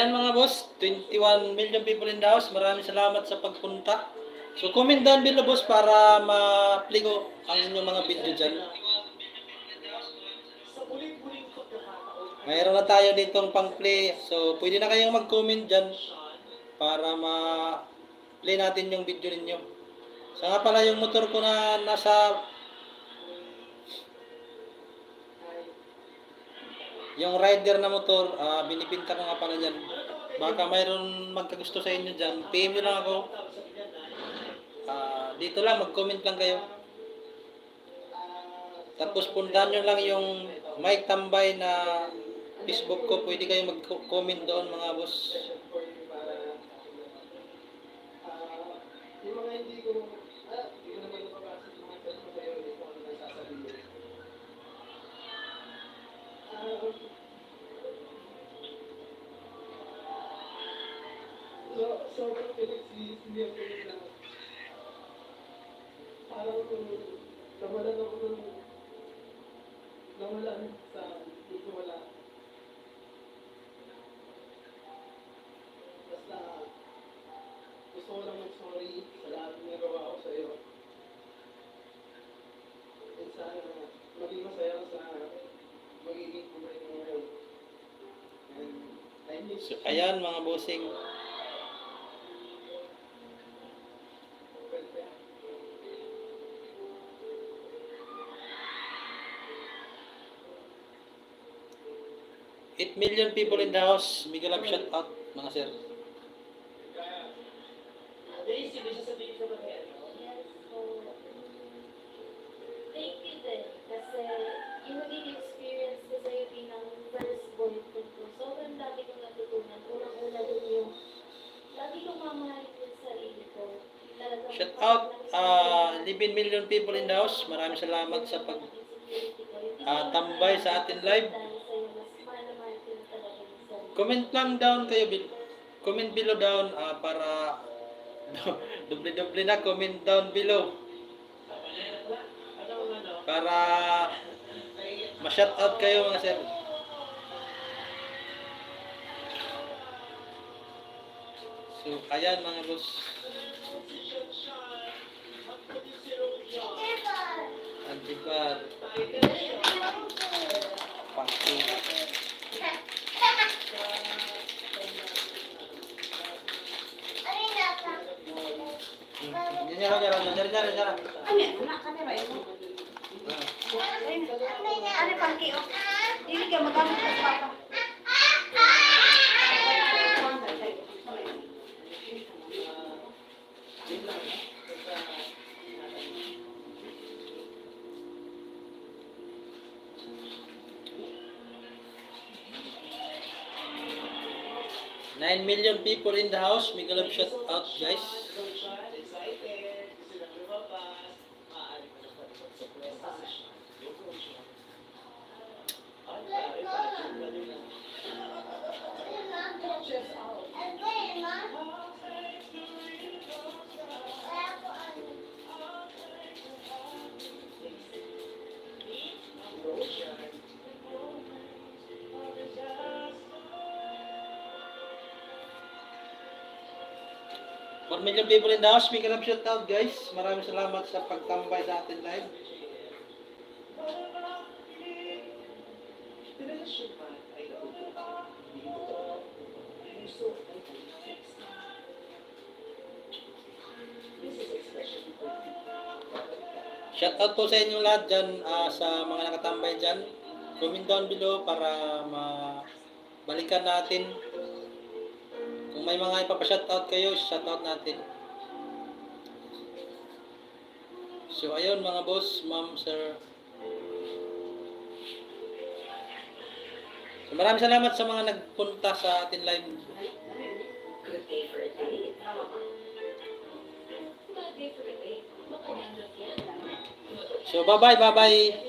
ayan mga boss, 21 million people in the house. Maraming salamat sa pagpunta. So comment down below boss para ma-play ko ang inyong mga video dyan. Mayroon na tayo ditong pang-play. So pwede na kayong mag-comment dyan para ma-play natin yung video ninyo. So nga pala yung motor ko na nasa yung rider na motor, binibinta ko nga pala dyan. Baka mayroon magkagusto sa inyo dyan, PM nyo lang ako. Dito lang, mag-comment lang kayo. Tapos puntahan nyo lang yung Mike Tambay na Facebook ko. Pwede kayo mag-comment doon mga boss. Sobrang pinagsisimil ko na parang nawalan ako ng nawalan sa dito wala. Basta gusto ko lang mag-sorry sa lahat ng nagawa ko sa iyo. And sana maging masaya sa magiging kumain mo ngayon. And I miss you. So, ayan mga bossing. Eight million people in the house. Big love shout out mga sir. Thank you din. Kasi yung naging experience ko sa'yo bilang first boyfriend ko. Sobrang dami kong natutunan. Unang-una dun yung lagi kong mamahalin yung sarili ko. Talagang Shout out 11 million people in the house. Maraming salamat sa pag tambay sa atin live. Comment lang down kayo, comment below down para doble-doble na comment down below para ma-shout out kayo mga sir. So ayan mga boss. Antipat. Pangko. Nyara. Ano pang kiyo? Hindi ka magamit sa papa. Nine million people in the house. May galap shout out guys. One million people in the house. May galap shout out guys. Maraming salamat sa pagtambay sa atin live. Shout out po sa inyo lahat dyan, sa mga nakatambay dyan. Comment down below para balikan natin. Kung may mga ipapa-shoutout kayo, shoutout natin. So ayun mga boss, ma'am, sir. So maraming salamat sa mga nagpunta sa atin live. So bye-bye.